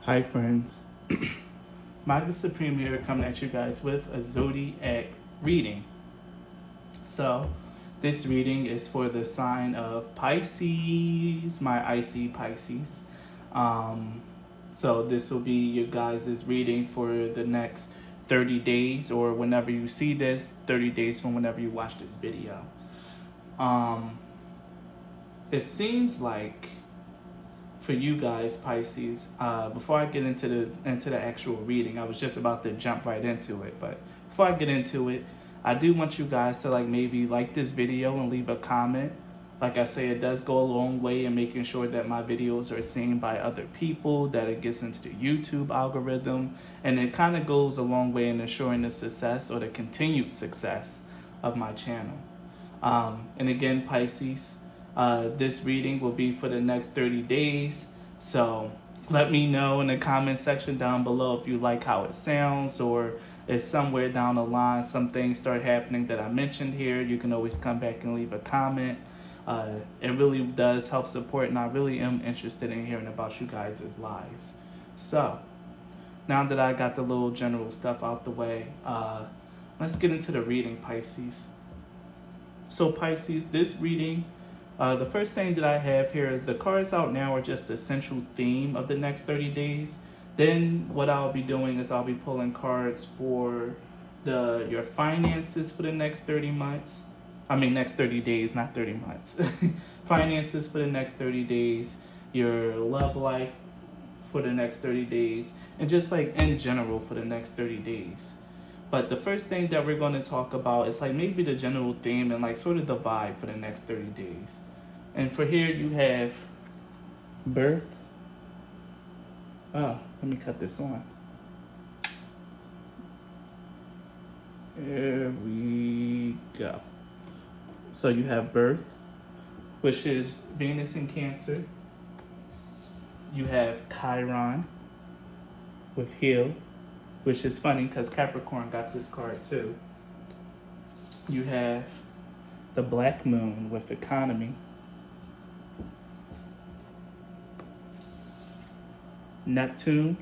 Hi friends, Maga Supreme here coming at you guys with a zodiac reading. So this reading is for the sign of Pisces, my IC Pisces. Um, so this will be you guys' reading for the next 30 days or whenever you see this, 30 days from whenever you watch this video. Um, it seems like for you guys, Pisces, before I get into the actual reading, I was just about to jump right into it. But before I get into it, I do want you guys to maybe like this video and leave a comment. Like I say, it does go a long way in making sure that my videos are seen by other people, that it gets into the YouTube algorithm, and it kind of goes a long way in ensuring the success or the continued success of my channel. And again, Pisces, this reading will be for the next 30 days. So let me know in the comment section down below if you like how it sounds, or if somewhere down the line some things start happening that I mentioned here, you can always come back and leave a comment. It really does help support, and I really am interested in hearing about you guys' lives. So now that I got the little general stuff out the way, let's get into the reading, Pisces. So Pisces, this reading, the first thing that I have here is the cards out now are just the central theme of the next 30 days. Then what I'll be doing is I'll be pulling cards for your finances for the next 30 months. I mean, next 30 days, not 30 months. Finances for the next 30 days, your love life for the next 30 days, and just in general for the next 30 days. But the first thing that we're going to talk about is maybe the general theme and sort of the vibe for the next 30 days. And for here you have birth. Oh, let me cut this on. There we go. So you have birth, which is Venus in Cancer. You have Chiron with heal, which is funny because Capricorn got this card too. You have the Black Moon with economy. Neptune.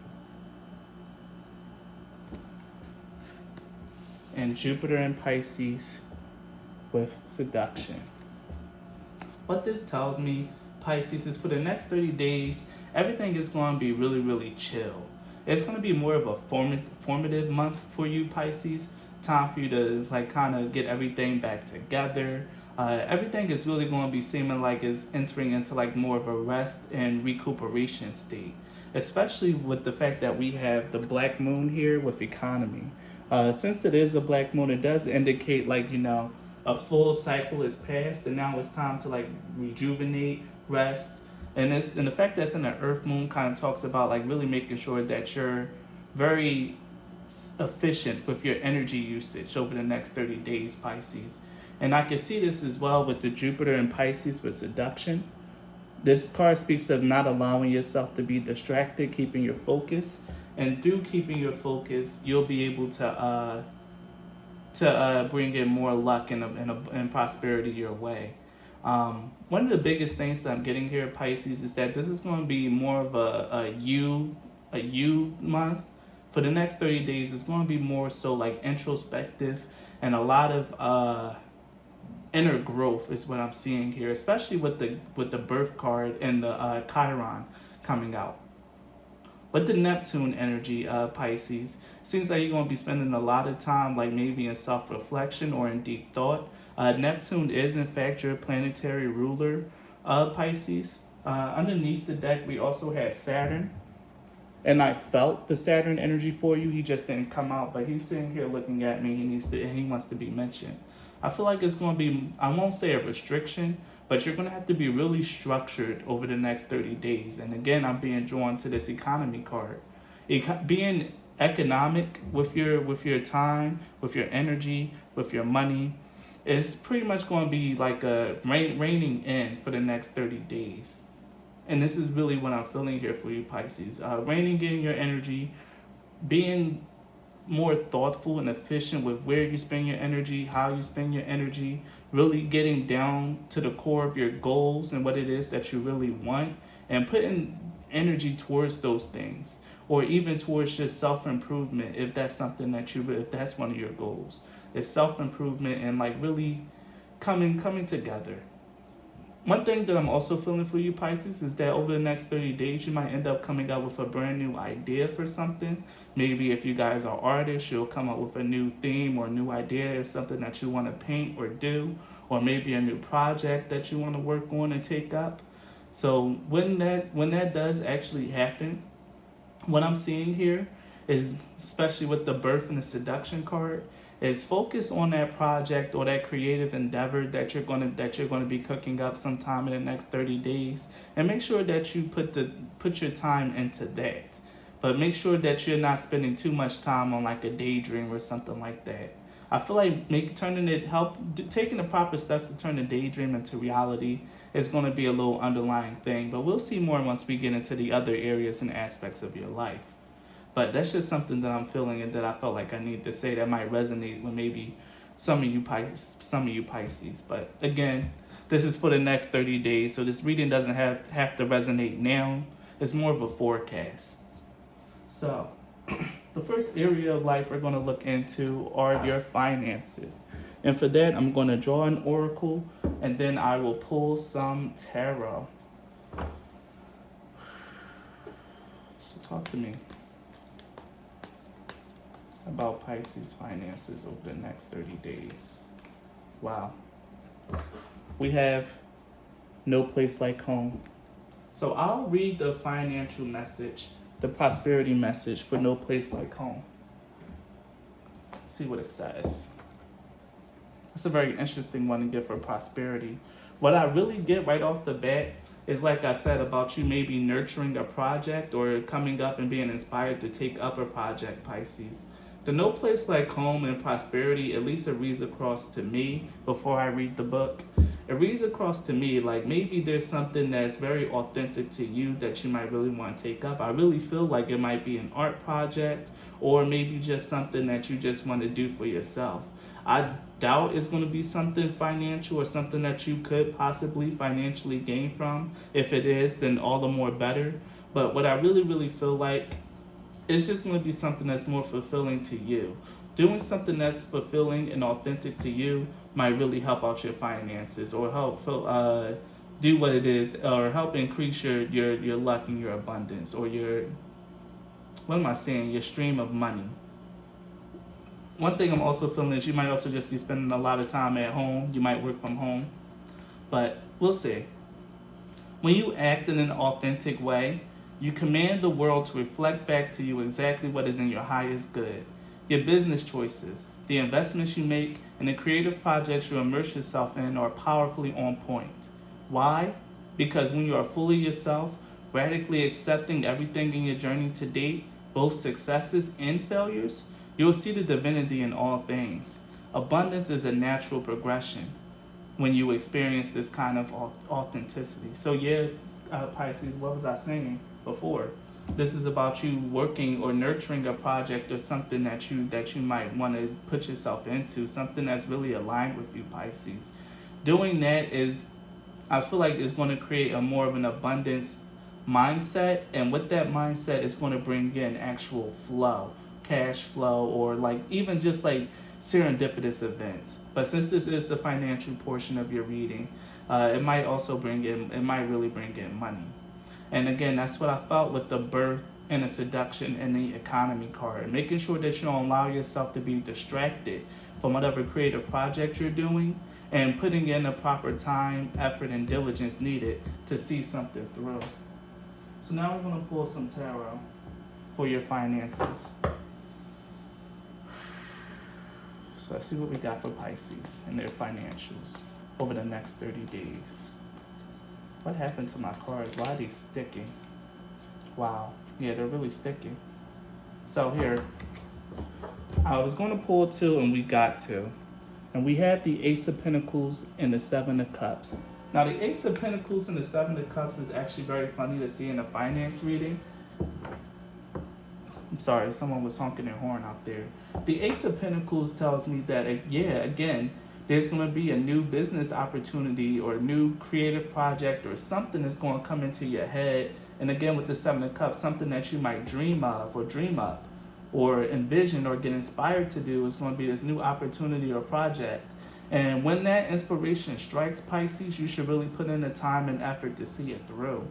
And Jupiter in Pisces with seduction. What this tells me, Pisces, is for the next 30 days, everything is going to be really, really chill. It's going to be more of a formative month for you, Pisces. Time for you to kind of get everything back together. Everything is really going to be seeming like it's entering into more of a rest and recuperation state, especially with the fact that we have the Black Moon here with economy. Since it is a Black Moon, it does indicate a full cycle is passed, and now it's time to rejuvenate, rest. And the fact that it's in the Earth Moon kind of talks about really making sure that you're very efficient with your energy usage over the next 30 days, Pisces. And I can see this as well with the Jupiter in Pisces with seduction. This card speaks of not allowing yourself to be distracted, keeping your focus. And through keeping your focus, you'll be able to bring in more luck and prosperity your way. One of the biggest things that I'm getting here, Pisces, is that this is going to be more of a you month. For the next 30 days, it's going to be more so introspective and a lot of inner growth is what I'm seeing here, especially with the birth card and the Chiron coming out. With the Neptune energy, Pisces, seems like you're going to be spending a lot of time maybe in self-reflection or in deep thought. Neptune is in fact your planetary ruler, Pisces. Underneath the deck, we also had Saturn. And I felt the Saturn energy for you. He just didn't come out, but he's sitting here looking at me. He wants to be mentioned. I feel like it's going to be, I won't say a restriction, but you're going to have to be really structured over the next 30 days. And again, I'm being drawn to this economy card. Being economic with your time, with your energy, with your money, is pretty much going to be reining in for the next 30 days. And this is really what I'm feeling here for you, Pisces. Reining in your energy, being more thoughtful and efficient with where you spend your energy, how you spend your energy, really getting down to the core of your goals and what it is that you really want, and putting energy towards those things, or even towards just self-improvement, if that's something that if that's one of your goals, is self-improvement and like really coming together. One thing that I'm also feeling for you, Pisces, is that over the next 30 days, you might end up coming up with a brand new idea for something. Maybe if you guys are artists, you'll come up with a new theme or new idea or something that you want to paint or do, or maybe a new project that you want to work on and take up. So when that does actually happen, what I'm seeing here is, especially with the birth and the seduction card, is focus on that project or that creative endeavor that you're gonna be cooking up sometime in the next 30 days, and make sure that you put your time into that. But make sure that you're not spending too much time on like a daydream or something like that. I feel like taking the proper steps to turn the daydream into reality is going to be a little underlying thing, but we'll see more once we get into the other areas and aspects of your life. But that's just something that I'm feeling and that I felt like I need to say that might resonate with maybe some of you Pisces. But again, this is for the next 30 days, so this reading doesn't have to resonate now. It's more of a forecast. So the first area of life we're going to look into are your finances. And for that, I'm going to draw an oracle, and then I will pull some tarot. So talk to me about Pisces finances over the next 30 days. Wow. We have no place like home. So I'll read the financial message, the prosperity message for no place like home. See what it says. It's a very interesting one to get for prosperity. What I really get right off the bat is, like I said, about you maybe nurturing a project or coming up and being inspired to take up a project, Pisces. The no place like home and prosperity, at least it reads across to me before I read the book. It reads across to me like maybe there's something that's very authentic to you that you might really want to take up. I really feel like it might be an art project or maybe just something that you just want to do for yourself. I doubt it's going to be something financial or something that you could possibly financially gain from. If it is, then all the more better. But what I really feel like, it's just going to be something that's more fulfilling to you. Doing something that's fulfilling and authentic to you might really help out your finances or help do what it is, or help increase your luck and your abundance, or your stream of money. One thing I'm also feeling is you might also just be spending a lot of time at home. You might work from home, but we'll see. When you act in an authentic way, you command the world to reflect back to you exactly what is in your highest good. Your business choices, the investments you make, and the creative projects you immerse yourself in are powerfully on point. Why? Because when you are fully yourself, radically accepting everything in your journey to date, both successes and failures, you'll see the divinity in all things. Abundance is a natural progression when you experience this kind of authenticity. So Pisces, what was I saying before? This is about you working or nurturing a project or something that you might want to put yourself into, something that's really aligned with you, Pisces. Doing that I feel like it's going to create a more of an abundance mindset, and with that mindset, it's going to bring in actual flow, cash flow, or like even just like serendipitous events. But since this is the financial portion of your reading, it might really bring in money. And again, that's what I felt with the birth and the seduction and the economy card. Making sure that you don't allow yourself to be distracted from whatever creative project you're doing, and putting in the proper time, effort, and diligence needed to see something through. So now we're going to pull some tarot for your finances. So let's see what we got for Pisces and their financials over the next 30 days. What happened to my cards? Why are they sticking? Wow. Yeah, they're really sticking. So here, I was going to pull two and we got two. And we have the Ace of Pentacles and the Seven of Cups. Now the Ace of Pentacles and the Seven of Cups is actually very funny to see in a finance reading. I'm sorry, someone was honking their horn out there. The Ace of Pentacles tells me that, again, there's going to be a new business opportunity or a new creative project or something that's going to come into your head And again, with the Seven of Cups, something that you might dream of or dream up or envision or get inspired to do is going to be this new opportunity or project. And when that inspiration strikes, Pisces, you should really put in the time and effort to see it through.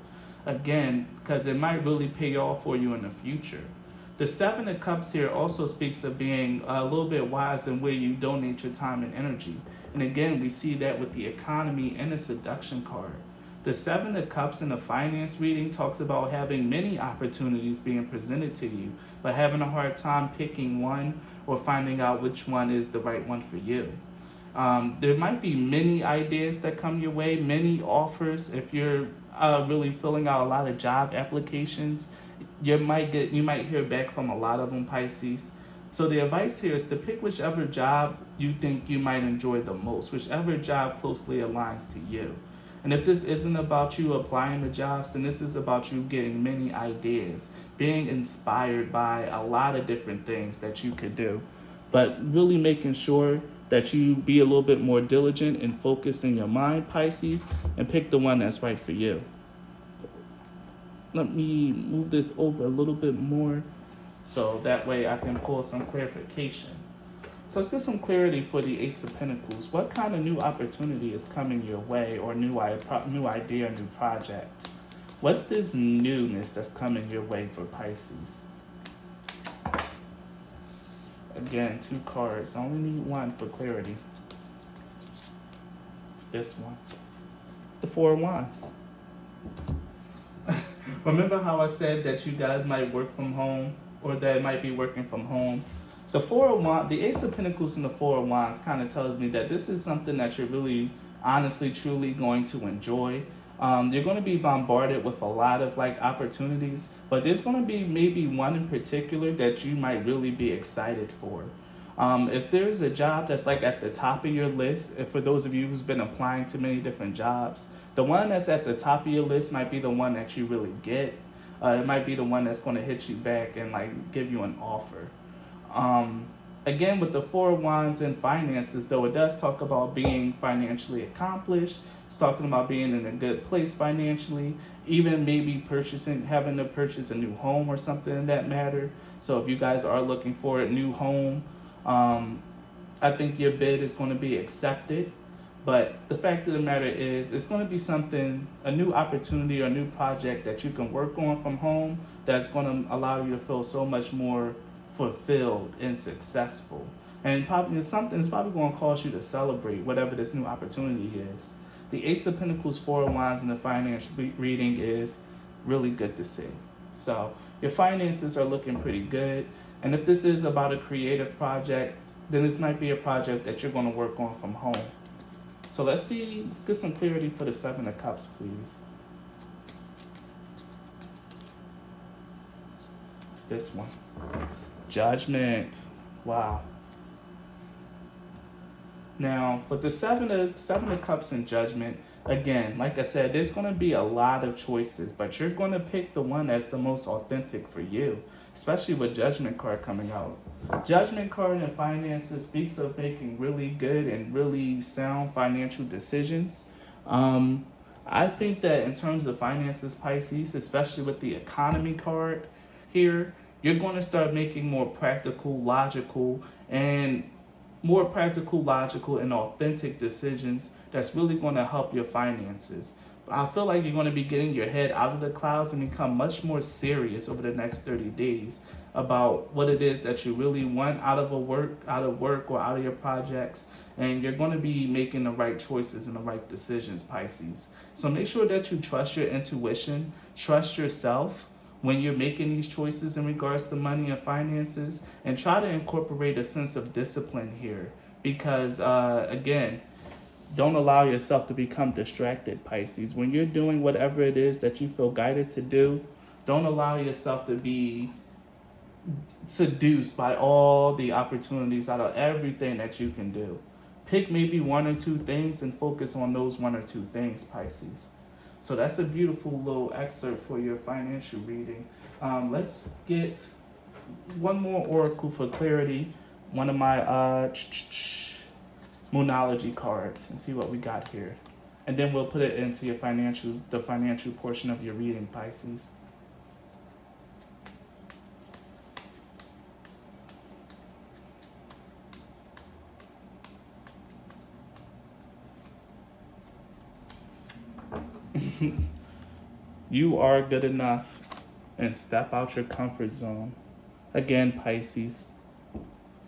Again, because it might really pay off for you in the future. The Seven of Cups here also speaks of being a little bit wise in where you donate your time and energy. And again, we see that with the economy and the seduction card. The Seven of Cups in the finance reading talks about having many opportunities being presented to you, but having a hard time picking one or finding out which one is the right one for you. There might be many ideas that come your way, many offers. If you're really filling out a lot of job applications, you might hear back from a lot of them, Pisces. So the advice here is to pick whichever job you think you might enjoy the most, whichever job closely aligns to you. And if this isn't about you applying to jobs, then this is about you getting many ideas, being inspired by a lot of different things that you could do, but really making sure that you be a little bit more diligent and focused in your mind, Pisces, and pick the one that's right for you. Let me move this over a little bit more so that way I can pull some clarification. So let's get some clarity for the Ace of Pentacles. What kind of new opportunity is coming your way, or new idea, new project? What's this newness that's coming your way for Pisces? Again, 2 cards. I only need one for clarity. It's this one. The Four of Wands. Remember how I said that you guys might work from home, or that might be working from home? The Four of Wands, the Ace of Pentacles and the Four of Wands kind of tells me that this is something that you're really, honestly, truly going to enjoy. You're going to be bombarded with a lot of opportunities, but there's going to be maybe one in particular that you might really be excited for. If there's a job that's at the top of your list, if for those of you who's been applying to many different jobs, the one that's at the top of your list might be the one that you really get. It might be the one that's going to hit you back and give you an offer. Again, with the Four of Wands and finances, though, it does talk about being financially accomplished. It's talking about being in a good place financially, even maybe having to purchase a new home or something in that matter. So if you guys are looking for a new home, I think your bid is going to be accepted. But the fact of the matter is, it's going to be something, a new opportunity or a new project that you can work on from home that's going to allow you to feel so much more fulfilled and successful. And something's probably going to cause you to celebrate whatever this new opportunity is. The Ace of Pentacles, Four of Wands, and the finance reading is really good to see. So your finances are looking pretty good. And if this is about a creative project, then this might be a project that you're going to work on from home. So let's get some clarity for the Seven of Cups, please. It's this one. Judgment. Wow. Now, with the Seven of Cups and Judgment, again, like I said, there's going to be a lot of choices, but you're going to pick the one that's the most authentic for you, especially with Judgment card coming out. Judgment card in finances speaks of making really good and really sound financial decisions. I think that in terms of finances, Pisces, especially with the economy card here, you're going to start making more practical, logical, and authentic decisions that's really going to help your finances. I feel like you're going to be getting your head out of the clouds and become much more serious over the next 30 days about what it is that you really want out of work or out of your projects. And you're going to be making the right choices and the right decisions, Pisces. So make sure that you trust your intuition, trust yourself when you're making these choices in regards to money and finances, and try to incorporate a sense of discipline here. Because, again, don't allow yourself to become distracted, Pisces. When you're doing whatever it is that you feel guided to do, don't allow yourself to be seduced by all the opportunities out of everything that you can do. Pick maybe 1 or 2 things and focus on those 1 or 2 things, Pisces. So that's a beautiful little excerpt for your financial reading. Let's get one more oracle for clarity. One of my Moonology cards, and see what we got here. And then we'll put it into the financial portion of your reading, Pisces. You are good enough, and step out your comfort zone. Again, Pisces,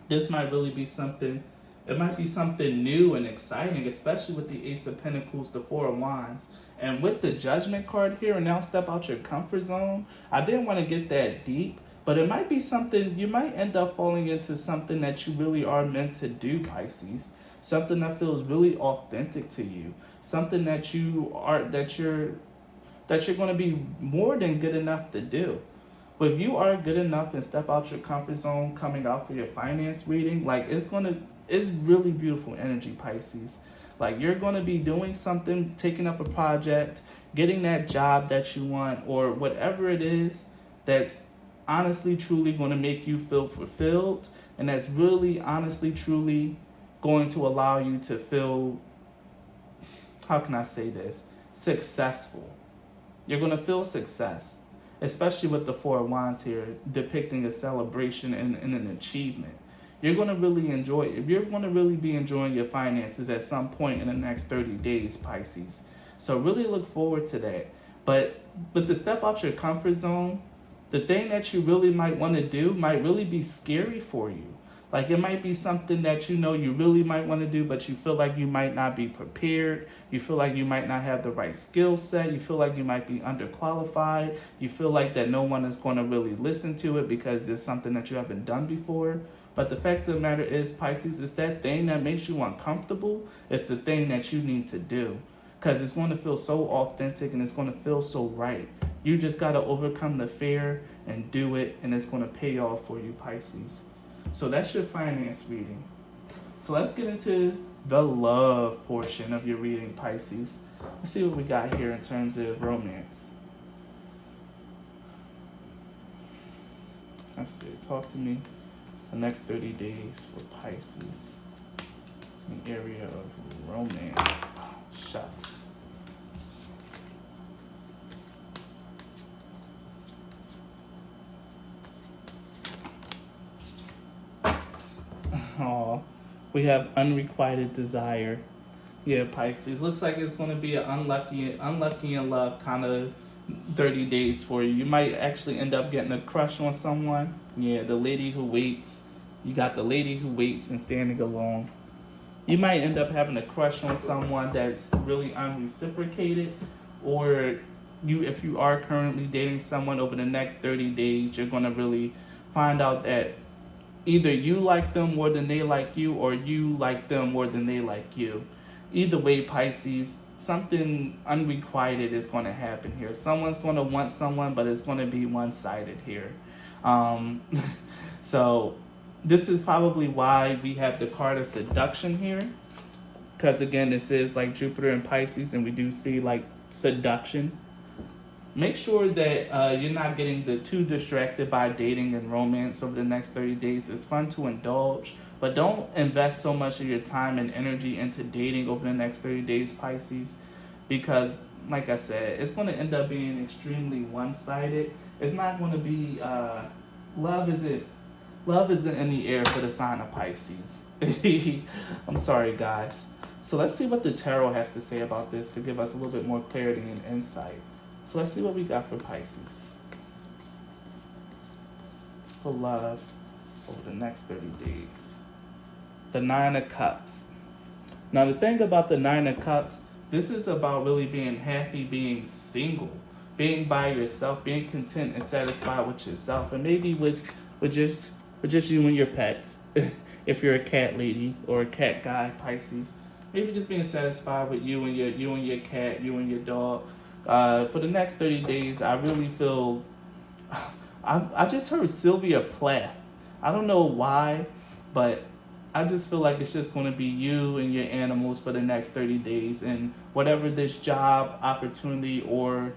this might really be something, it might be something new and exciting, especially with the Ace of Pentacles, the Four of Wands. And with the Judgment card here, and now step out your comfort zone, I didn't want to get that deep, but it might be something, you might end up falling into something that you really are meant to do, Pisces. Something that feels really authentic to you. Something that you're going to be more than good enough to do. But if you are good enough and step out your comfort zone coming out for your finance reading, like it's really beautiful energy, Pisces. Like you're going to be doing something, taking up a project, getting that job that you want, or whatever it is that's honestly, truly going to make you feel fulfilled. And that's really, honestly, truly going to allow you to feel, how can I say this, successful. You're going to feel success, especially with the Four of Wands here, depicting a celebration and an achievement. You're going to really enjoy it. You're going to really be enjoying your finances at some point in the next 30 days, Pisces. So really look forward to that. But to step out your comfort zone, the thing that you really might want to do might really be scary for you. Like it might be something that you know you really might want to do, but you feel like you might not be prepared. You feel like you might not have the right skill set. You feel like you might be underqualified. You feel like that no one is going to really listen to it because there's something that you haven't done before. But the fact of the matter is, Pisces, it's that thing that makes you uncomfortable. It's the thing that you need to do because it's going to feel so authentic and it's going to feel so right. You just got to overcome the fear and do it, and it's going to pay off for you, Pisces. So that's your finance reading. So let's get into the love portion of your reading, Pisces. Let's see what we got here in terms of romance. Let's see. Talk to me the next 30 days for Pisces in the area of romance. Oh, shucks. Oh, we have unrequited desire. Yeah, Pisces. Looks like it's going to be an unlucky in love kind of 30 days for you. You might actually end up getting a crush on someone. Yeah, the lady who waits. You got the lady who waits and standing alone. You might end up having a crush on someone that's really unreciprocated, or if you are currently dating someone, over the next 30 days, you're going to really find out that either you like them more than they like you, or you like them more than they like you. Either way, Pisces, something unrequited is going to happen here. Someone's going to want someone, but it's going to be one-sided here. So this is probably why we have the card of seduction here. Because again, this is like Jupiter and Pisces, and we do see like seduction. Make sure that you're not getting too distracted by dating and romance over the next 30 days. It's fun to indulge, but don't invest so much of your time and energy into dating over the next 30 days, Pisces, because, like I said, it's going to end up being extremely one-sided. It's not going to be, love isn't in the air for the sign of Pisces. I'm sorry, guys. So let's see what the tarot has to say about this to give us a little bit more clarity and insight. So let's see what we got for Pisces for love over the next 30 days. The Nine of Cups. Now the thing about the Nine of Cups, this is about really being happy, being single, being by yourself, being content and satisfied with yourself, and maybe with just you and your pets. If you're a cat lady or a cat guy, Pisces, maybe just being satisfied with you and your cat, you and your dog. For the next 30 days, I really feel, I just heard Sylvia Plath. I don't know why, but I just feel like it's just going to be you and your animals for the next 30 days. And whatever this job, opportunity, or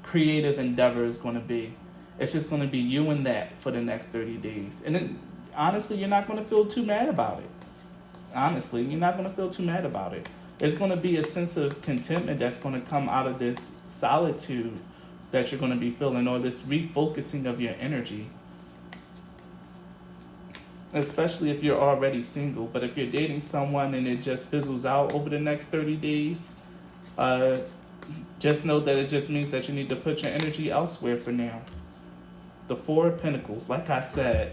creative endeavor is going to be, it's just going to be you and that for the next 30 days. And then, honestly, you're not going to feel too mad about it. Honestly, you're not going to feel too mad about it. There's going to be a sense of contentment that's going to come out of this solitude that you're going to be feeling, or this refocusing of your energy. Especially if you're already single. But if you're dating someone and it just fizzles out over the next 30 days, Just know that it just means that you need to put your energy elsewhere for now. The Four of Pentacles, like I said,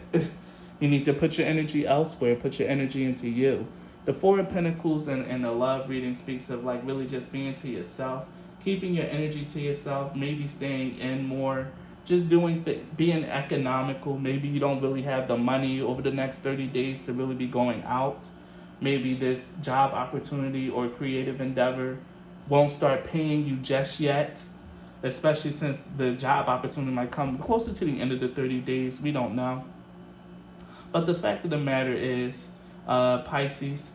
you need to put your energy elsewhere, put your energy into you. The Four of Pentacles and the love reading speaks of like really just being to yourself, keeping your energy to yourself, maybe staying in more, just being economical. Maybe you don't really have the money over the next 30 days to really be going out. Maybe this job opportunity or creative endeavor won't start paying you just yet, especially since the job opportunity might come closer to the end of the 30 days. We don't know. But the fact of the matter is, Pisces,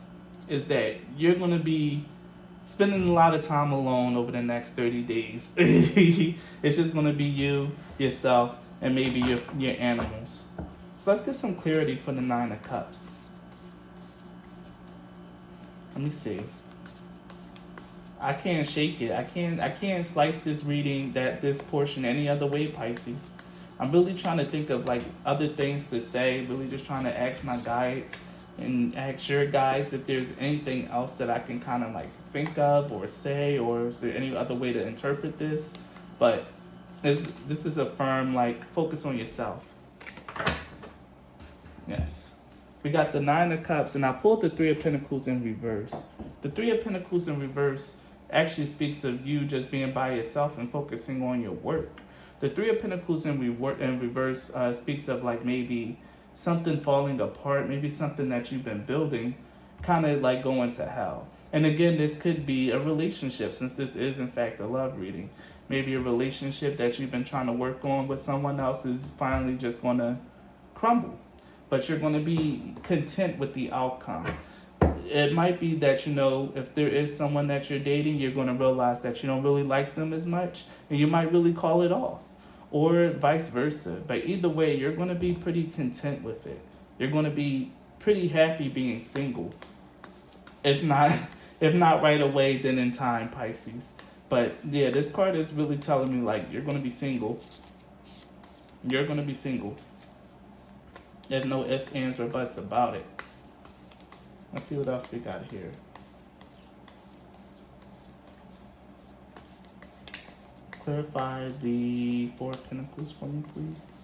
is that you're going to be spending a lot of time alone over the next 30 days. It's just going to be you, yourself, and maybe your animals. So let's get some clarity for the Nine of Cups. Let me see. I can't shake it. I can't slice this reading, this portion any other way, Pisces. I'm really trying to think of like other things to say, really just trying to ask my guides and ask your guys if there's anything else that I can kind of like think of or say, or is there any other way to interpret this? But this is a firm like focus on yourself. Yes. We got the Nine of Cups, and I pulled the Three of Pentacles in reverse. The Three of Pentacles in reverse actually speaks of you just being by yourself and focusing on your work. The Three of Pentacles in reverse speaks of like maybe something falling apart, maybe something that you've been building, kind of like going to hell. And again, this could be a relationship, since this is in fact a love reading. Maybe a relationship that you've been trying to work on with someone else is finally just going to crumble. But you're going to be content with the outcome. It might be that, if there is someone that you're dating, you're going to realize that you don't really like them as much, and you might really call it off, or vice versa. But either way, you're going to be pretty content with it. You're going to be pretty happy being single. If not right away, then in time, Pisces. But yeah, this card is really telling me like you're going to be single. You're going to be single. There's no ifs, ands, or buts about it. Let's see what else we got here. Clarify the Four of Pentacles for me, please.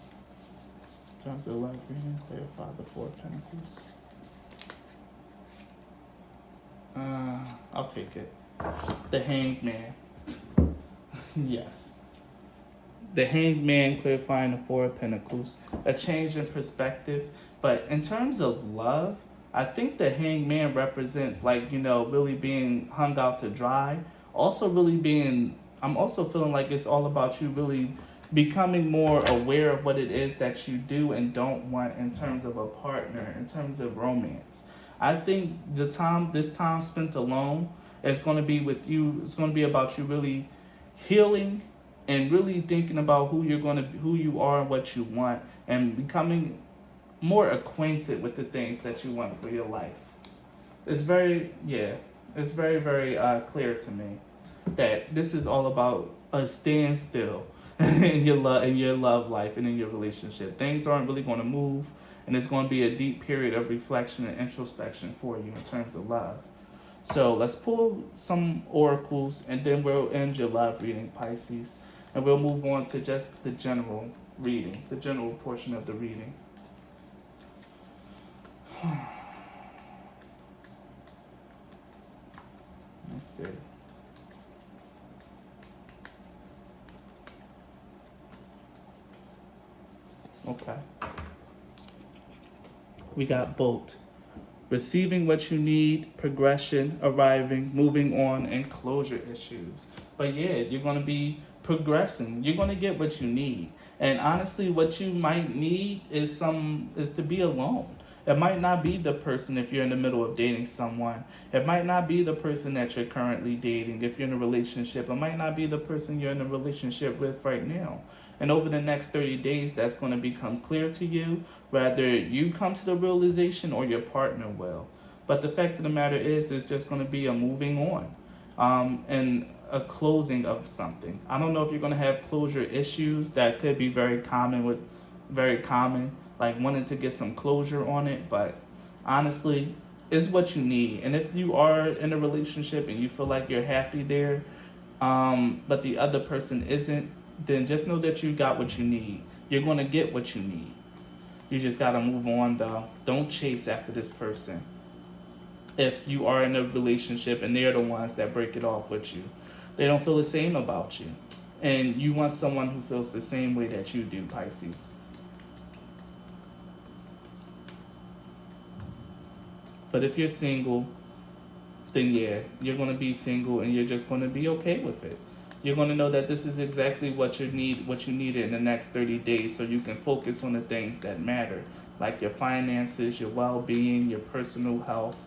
In terms of love reading, clarify the Four of Pentacles. I'll take it. The Hanged Man. Yes. The Hanged Man clarifying the Four of Pentacles. A change in perspective. But in terms of love, I think the Hanged Man represents really being hung out to dry. Also I'm also feeling like it's all about you really becoming more aware of what it is that you do and don't want in terms of a partner, in terms of romance. I think this time spent alone is going to be with you. It's going to be about you really healing and really thinking about who you are and what you want, and becoming more acquainted with the things that you want for your life. It's very, very clear to me that this is all about a standstill in your love life and in your relationship. Things aren't really going to move, and it's going to be a deep period of reflection and introspection for you in terms of love. So let's pull some oracles, and then we'll end your love reading, Pisces. And we'll move on to just the general reading, the general portion of the reading. Let's see. Okay. We got Bolt. Receiving what you need, progression, arriving, moving on, and closure issues. But yeah, you're going to be progressing. You're going to get what you need. And honestly, what you might need is to be alone. It might not be the person if you're in the middle of dating someone. It might not be the person that you're currently dating if you're in a relationship. It might not be the person you're in a relationship with right now. And over the next 30 days, that's going to become clear to you, whether you come to the realization or your partner will. But the fact of the matter is, it's just going to be a moving on and a closing of something. I don't know if you're going to have closure issues. That could be very common, like wanting to get some closure on it. But honestly, it's what you need. And if you are in a relationship and you feel like you're happy there, but the other person isn't, then just know that you got what you need. You're going to get what you need. You just got to move on, though. Don't chase after this person. If you are in a relationship and they're the ones that break it off with you, they don't feel the same about you. And you want someone who feels the same way that you do, Pisces. But if you're single, then yeah, you're going to be single and you're just going to be okay with it. You're going to know that this is exactly what you need in the next 30 days, so you can focus on the things that matter, like your finances, your well-being, your personal health.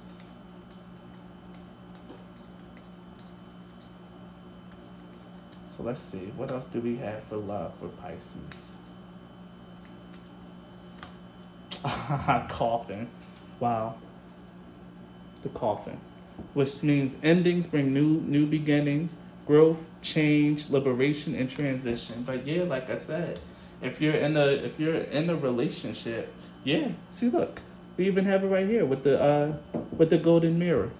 So let's see, what else do we have for love for Pisces? Coffin. Wow. The coffin. Which means endings bring new beginnings, growth, change, liberation, and transition. But yeah, like I said, if you're in a relationship, yeah. See, look, we even have it right here with the golden mirror.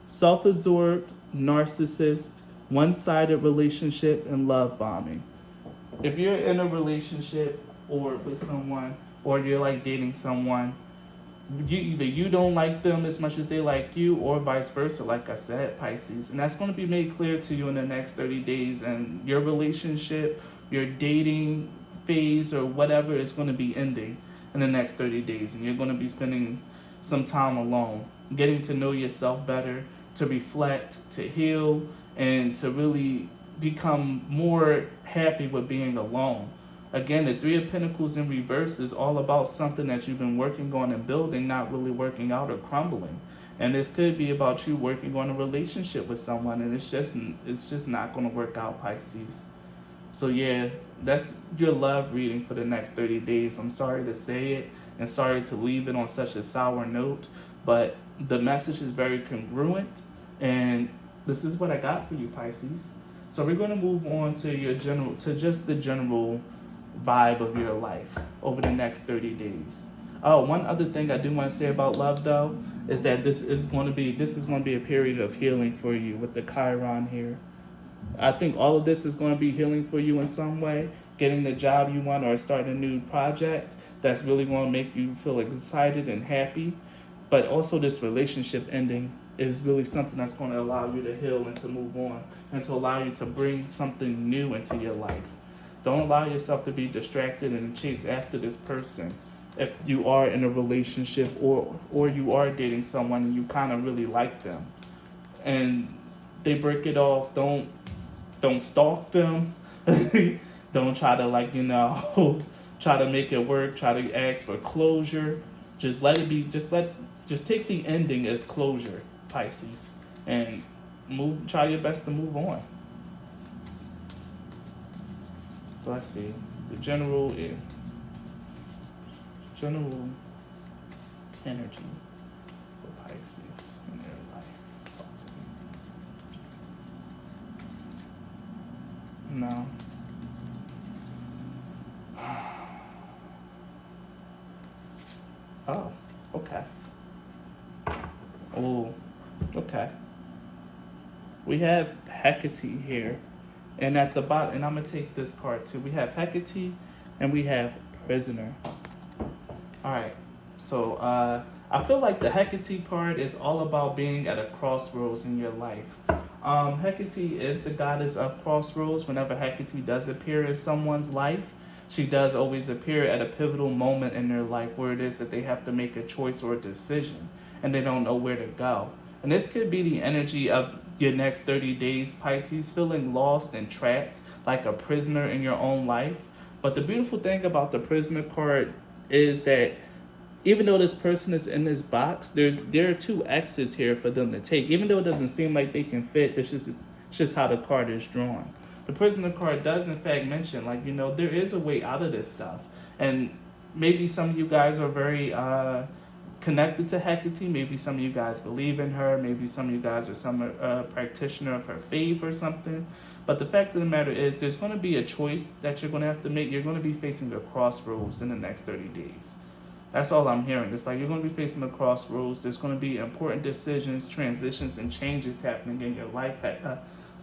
Self-absorbed, narcissist, one-sided relationship, and love bombing. If you're in a relationship or with someone, or you're like dating someone, either you don't like them as much as they like you, or vice versa, like I said, Pisces. And that's going to be made clear to you in the next 30 days. And your relationship, your dating phase, or whatever is going to be ending in the next 30 days. And you're going to be spending some time alone, getting to know yourself better, to reflect, to heal, and to really become more happy with being alone. Again, the Three of Pentacles in reverse is all about something that you've been working on and building, not really working out or crumbling. And this could be about you working on a relationship with someone, and it's just not going to work out, Pisces. So yeah, that's your love reading for the next 30 days. I'm sorry to say it and sorry to leave it on such a sour note, but the message is very congruent, and this is what I got for you, Pisces. So we're going to move on to just the general vibe of your life over the next 30 days. Oh, one other thing I do want to say about love, though, is that this is going to be a period of healing for you with the Chiron here. I think all of this is going to be healing for you in some way. Getting the job you want or starting a new project that's really going to make you feel excited and happy. But also this relationship ending is really something that's going to allow you to heal and to move on and to allow you to bring something new into your life. Don't allow yourself to be distracted and chase after this person. If you are in a relationship or you are dating someone and you kind of really like them and they break it off, don't stalk them. Don't try to try to make it work, try to ask for closure. Just let it be, just take the ending as closure, Pisces, and try your best to move on. So let's see, the general energy for Pisces in their life. Talk to me. No. Oh, okay. Oh, okay. We have Hecate here. And at the bottom, and I'm going to take this card too. We have Hecate and we have Prisoner. All right. So I feel like the Hecate card is all about being at a crossroads in your life. Hecate is the goddess of crossroads. Whenever Hecate does appear in someone's life, she does always appear at a pivotal moment in their life where it is that they have to make a choice or a decision and they don't know where to go. And this could be the energy of your next 30 days, Pisces, feeling lost and trapped like a prisoner in your own life. But the beautiful thing about the Prisoner card is that even though this person is in this box, there are two exits here for them to take. Even though it doesn't seem like they can fit, it's just how the card is drawn. The Prisoner card does in fact mention, there is a way out of this stuff. And maybe some of you guys are very connected to Hecate. Maybe some of you guys believe in her. Maybe some of you guys are some practitioner of her faith or something. But the fact of the matter is there's going to be a choice that you're going to have to make. You're going to be facing a crossroads in the next 30 days. That's all I'm hearing. It's like you're going to be facing a crossroads. There's going to be important decisions, transitions, and changes happening in your life,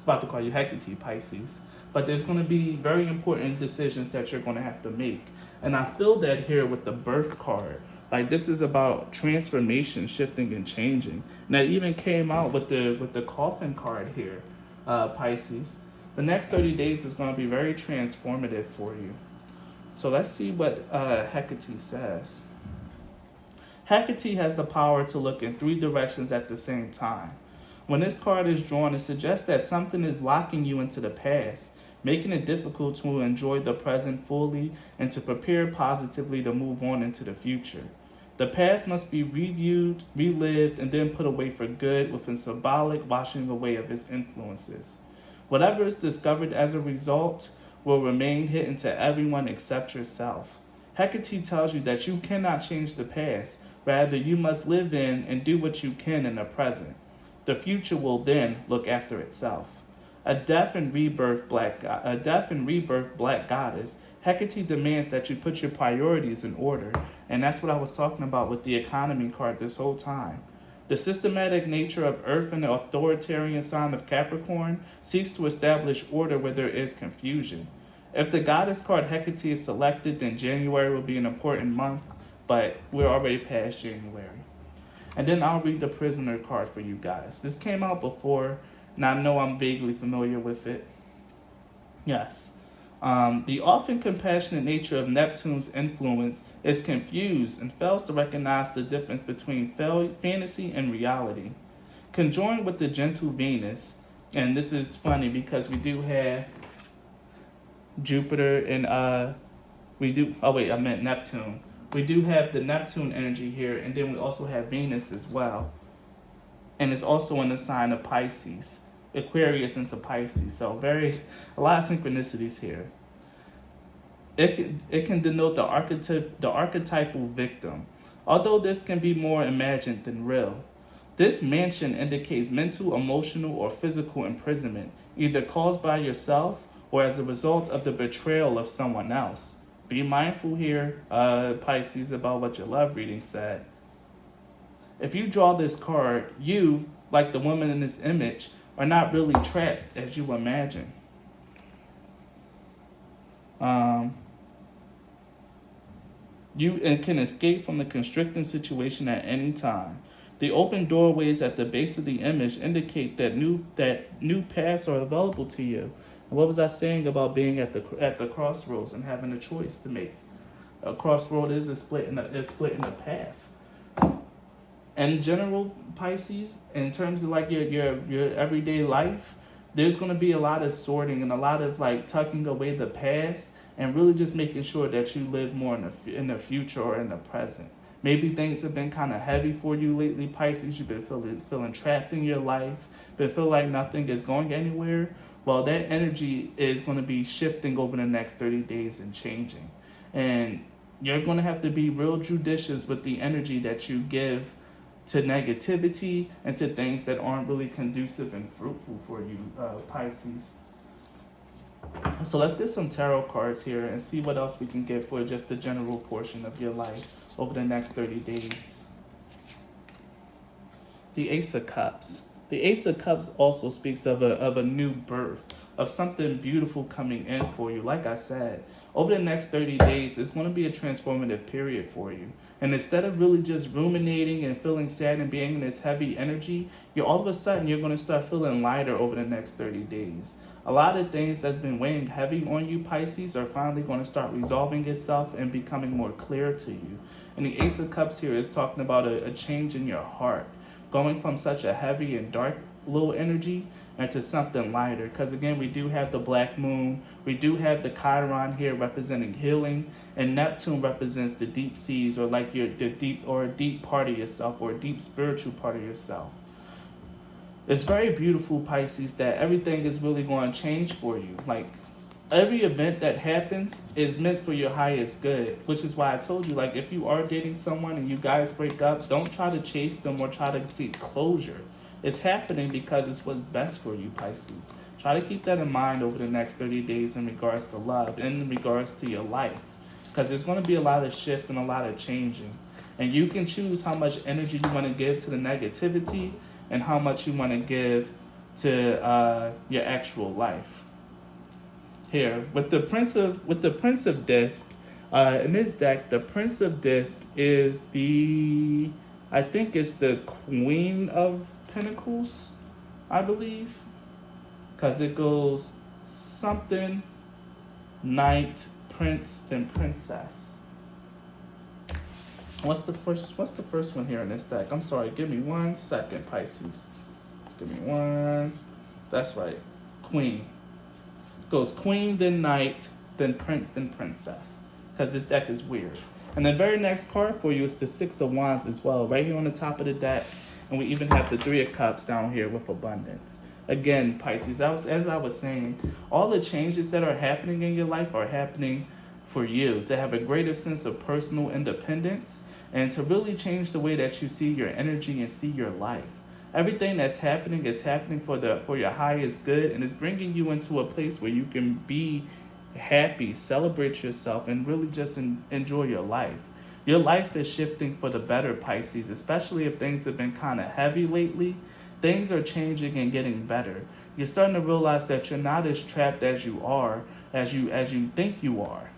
It's about to call you Hecate, Pisces. But there's going to be very important decisions that you're going to have to make. And I feel that here with the birth card. Like this is about transformation, shifting and changing. And that even came out with the coffin card here, Pisces. The next 30 days is going to be very transformative for you. So let's see what Hecate says. Hecate has the power to look in 3 directions at the same time. When this card is drawn, it suggests that something is locking you into the past, making it difficult to enjoy the present fully and to prepare positively to move on into the future. The past must be reviewed, relived, and then put away for good with a symbolic washing away of its influences. Whatever is discovered as a result will remain hidden to everyone except yourself. Hecate tells you that you cannot change the past, rather you must live in and do what you can in the present. The future will then look after itself. A death and rebirth black goddess, Hecate demands that you put your priorities in order, and that's what I was talking about with the economy card this whole time. The systematic nature of Earth and the authoritarian sign of Capricorn seeks to establish order where there is confusion. If the goddess card Hecate is selected, then January will be an important month, but we're already past January. And then I'll read the prisoner card for you guys. This came out before, and I know I'm vaguely familiar with it. Yes. The often compassionate nature of Neptune's influence is confused and fails to recognize the difference between fantasy and reality. Conjoined with the gentle Venus, and this is funny because we do have Jupiter and I meant Neptune. We do have the Neptune energy here, and then we also have Venus as well. And it's also in the sign of Pisces, Aquarius into Pisces. So a lot of synchronicities here. It can denote the archetypal victim, although this can be more imagined than real. This mansion indicates mental, emotional, or physical imprisonment, either caused by yourself or as a result of the betrayal of someone else. Be mindful here, Pisces, about what your love reading said. If you draw this card, you, like the woman in this image, are not really trapped as you imagine. You can escape from the constricting situation at any time. The open doorways at the base of the image indicate that new paths are available to you. And what was I saying about being at the crossroads and having a choice to make? A crossroad is splitting a path. In general, Pisces, in terms of like your everyday life, there's going to be a lot of sorting and a lot of like tucking away the past and really just making sure that you live more in the future or in the present. Maybe things have been kind of heavy for you lately, Pisces. You've been feeling trapped in your life, been feeling like nothing is going anywhere. Well, that energy is going to be shifting over the next 30 days and changing. And you're going to have to be real judicious with the energy that you give to negativity and to things that aren't really conducive and fruitful for you, Pisces. So let's get some tarot cards here and see what else we can get for just the general portion of your life over the next 30 days. The Ace of Cups. The Ace of Cups also speaks of a new birth, of something beautiful coming in for you. Like I said, over the next 30 days, it's going to be a transformative period for you. And instead of really just ruminating and feeling sad and being in this heavy energy, all of a sudden you're going to start feeling lighter over the next 30 days. A lot of things that's been weighing heavy on you, Pisces, are finally going to start resolving itself and becoming more clear to you. And the Ace of Cups here is talking about a change in your heart, going from such a heavy and dark little energy into something lighter. Because again, we do have the black moon, we do have the Chiron here representing healing, and Neptune represents the deep seas, or like a deep part of yourself, or a deep spiritual part of yourself. It's very beautiful, Pisces, that everything is really going to change for you. Like, every event that happens is meant for your highest good, which is why I told you, like, if you are dating someone and you guys break up, don't try to chase them or try to seek closure. It's happening because it's what's best for you, Pisces. Try to keep that in mind over the next 30 days in regards to love, in regards to your life, because there's going to be a lot of shift and a lot of changing. And you can choose how much energy you want to give to the negativity and how much you want to give to your actual life. Here with the Prince of Disc, in this deck, the Prince of Disc is the, I think it's the Queen of Pentacles, I believe, because it goes something, Knight, Prince, then Princess. What's the first one here in this deck? I'm sorry, give me 1 second, Pisces. Give me one. That's right, Queen. Goes Queen, then Knight, then Prince, then Princess. Because this deck is weird. And the very next card for you is the Six of Wands as well, right here on the top of the deck. And we even have the Three of Cups down here with abundance. Again, Pisces, as I was saying, all the changes that are happening in your life are happening for you to have a greater sense of personal independence and to really change the way that you see your energy and see your life. Everything that's happening is happening for your highest good, and it's bringing you into a place where you can be happy, celebrate yourself, and really just enjoy your life. Your life is shifting for the better, Pisces, especially if things have been kind of heavy lately. Things are changing and getting better. You're starting to realize that you're not as trapped as you are, as you think you are.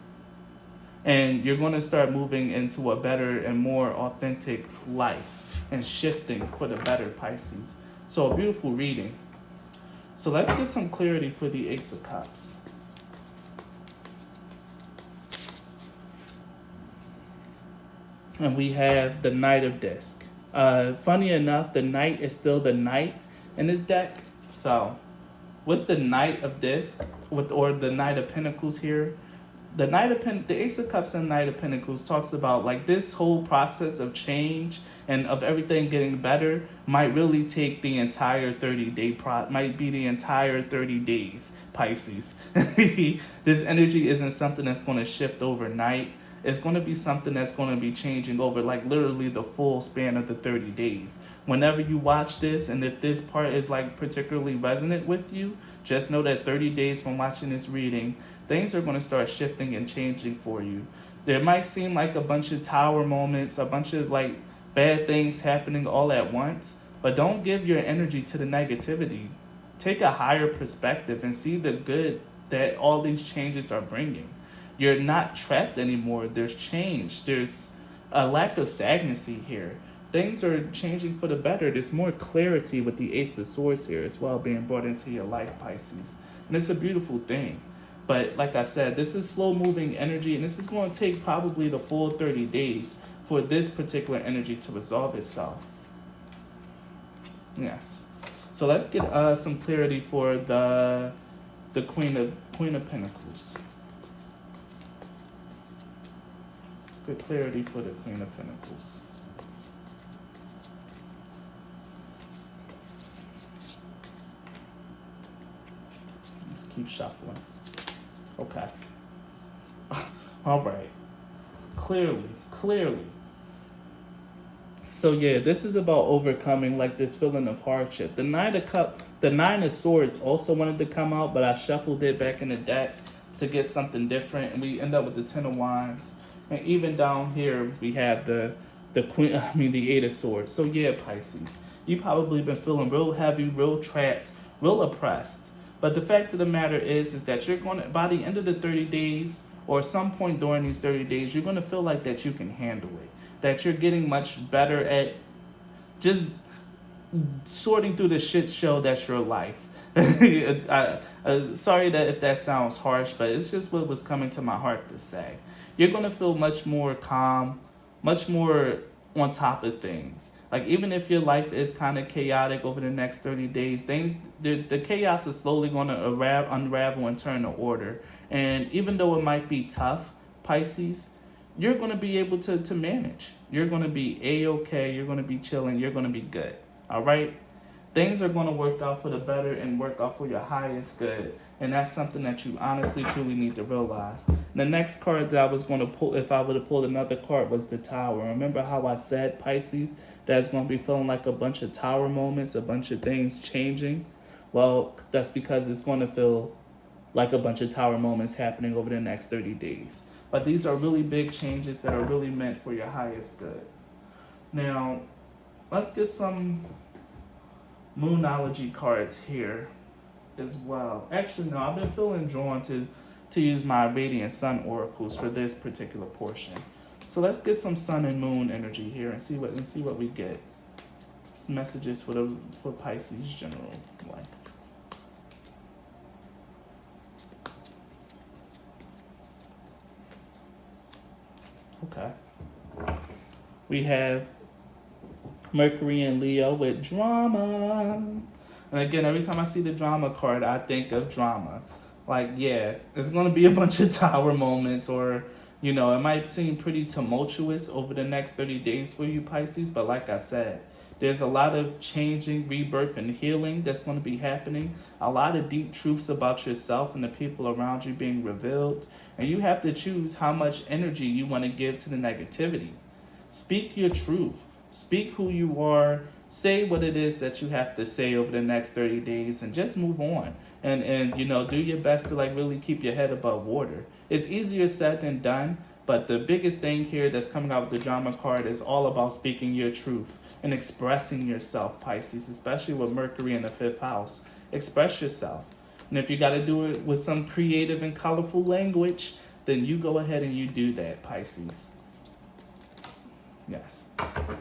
And you're going to start moving into a better and more authentic life and shifting for the better, Pisces. So a beautiful reading. So let's get some clarity for the Ace of Cups. And we have the Knight of Disc. Funny enough, the Knight is still the Knight in this deck. So with the Knight of Disc, or the Knight of Pentacles here, the Ace of Cups and Knight of Pentacles talks about like this whole process of change and of everything getting better might really take the entire 30-day might be the entire 30 days, Pisces. This energy isn't something that's going to shift overnight. It's going to be something that's going to be changing over like literally the full span of the 30 days. Whenever you watch this, and if this part is like particularly resonant with you, just know that 30 days from watching this reading, things are going to start shifting and changing for you. There might seem like a bunch of tower moments, a bunch of like bad things happening all at once, but don't give your energy to the negativity. Take a higher perspective and see the good that all these changes are bringing. You're not trapped anymore. There's change. There's a lack of stagnancy here. Things are changing for the better. There's more clarity with the Ace of Swords here as well being brought into your life, Pisces. And it's a beautiful thing. But like I said, this is slow moving energy, and this is going to take probably the full 30 days for this particular energy to resolve itself. Yes. So let's get some clarity for the Queen of Pentacles. Good clarity for the Queen of Pentacles. Let's keep shuffling. Okay. All right. Clearly. So yeah, this is about overcoming like this feeling of hardship. The Nine of Swords also wanted to come out, but I shuffled it back in the deck to get something different, and we end up with the Ten of Wands. And even down here, we have the Eight of Swords. So yeah, Pisces, you probably been feeling real heavy, real trapped, real oppressed. But the fact of the matter is that you're going to, by the end of the 30 days, or some point during these 30 days, you're going to feel like that you can handle it. That you're getting much better at just sorting through the shit show that's your life. Sorry that if that sounds harsh, but it's just what was coming to my heart to say. You're going to feel much more calm, much more on top of things. Like even if your life is kind of chaotic over the next 30 days, the chaos is slowly going to unravel and turn to order. And even though it might be tough, Pisces, you're going to be able to manage. You're going to be A-okay. You're going to be chilling. You're going to be good. All right? Things are going to work out for the better and work out for your highest good. And that's something that you honestly, truly need to realize. The next card that I was going to pull, if I would have pulled another card, was the Tower. Remember how I said, Pisces, that it's going to be feeling like a bunch of tower moments, a bunch of things changing? Well, that's because it's going to feel like a bunch of tower moments happening over the next 30 days. But these are really big changes that are really meant for your highest good. Now, let's get some Moonology cards here as well. Actually, no, I've been feeling drawn to use my Radiant Sun oracles for this particular portion. So let's get some Sun and Moon energy here and see what we get. Some messages for Pisces general life. Okay. We have Mercury and Leo with drama. And again, every time I see the drama card, I think of drama. Like, yeah, there's going to be a bunch of tower moments, or, you know, it might seem pretty tumultuous over the next 30 days for you, Pisces. But like I said, there's a lot of changing, rebirth, and healing that's going to be happening. A lot of deep truths about yourself and the people around you being revealed. And you have to choose how much energy you want to give to the negativity. Speak your truth. Speak who you are. Say what it is that you have to say over the next 30 days and just move on. And you know, do your best to like really keep your head above water. It's easier said than done, but the biggest thing here that's coming out with the drama card is all about speaking your truth and expressing yourself, Pisces, especially with Mercury in the 5th house. Express yourself. And if you got to do it with some creative and colorful language, then you go ahead and you do that, Pisces. Yes.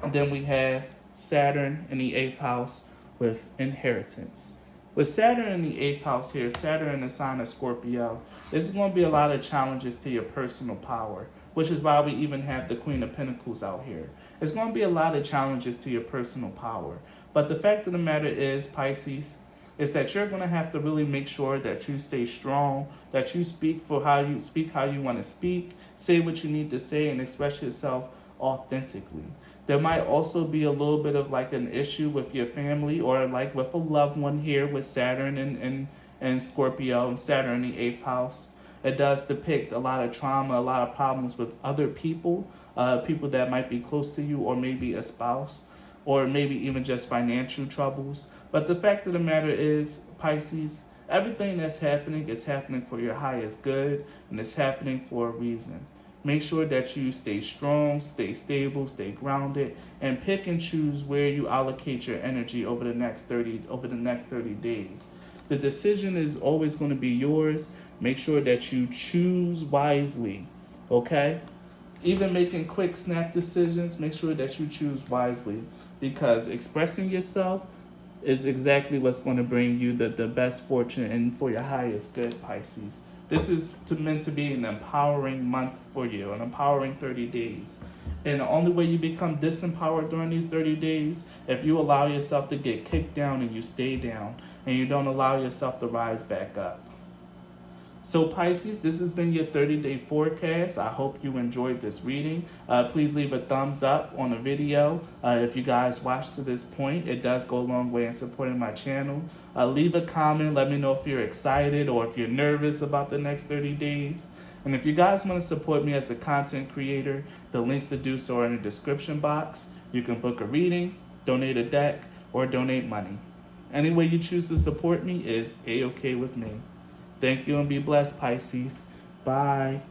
And then we have Saturn in the 8th house with inheritance. With Saturn in the 8th house here, Saturn in the sign of Scorpio, this is going to be a lot of challenges to your personal power, which is why we even have the Queen of Pentacles out here. It's going to be a lot of challenges to your personal power. But the fact of the matter is, Pisces, is that you're going to have to really make sure that you stay strong, that you speak how you want to speak, say what you need to say, and express yourself authentically. There might also be a little bit of like an issue with your family or like with a loved one here with Saturn and Scorpio and Saturn in the 8th house. It does depict a lot of trauma, a lot of problems with other people, people that might be close to you, or maybe a spouse, or maybe even just financial troubles. But the fact of the matter is, Pisces, everything that's happening is happening for your highest good, and it's happening for a reason. Make sure that you stay strong, stay stable, stay grounded, and pick and choose where you allocate your energy over the next 30 days. The decision is always going to be yours. Make sure that you choose wisely, okay? Even making quick snap decisions, make sure that you choose wisely, because expressing yourself is exactly what's going to bring you the best fortune and for your highest good, Pisces. This is meant to be an empowering month for you, an empowering 30 days. And the only way you become disempowered during these 30 days, if you allow yourself to get kicked down and you stay down, and you don't allow yourself to rise back up. So Pisces, this has been your 30-day forecast. I hope you enjoyed this reading. Please leave a thumbs up on the video. If you guys watched to this point, it does go a long way in supporting my channel. Leave a comment. Let me know if you're excited or if you're nervous about the next 30 days. And if you guys want to support me as a content creator, the links to do so are in the description box. You can book a reading, donate a deck, or donate money. Any way you choose to support me is A-okay with me. Thank you and be blessed, Pisces. Bye.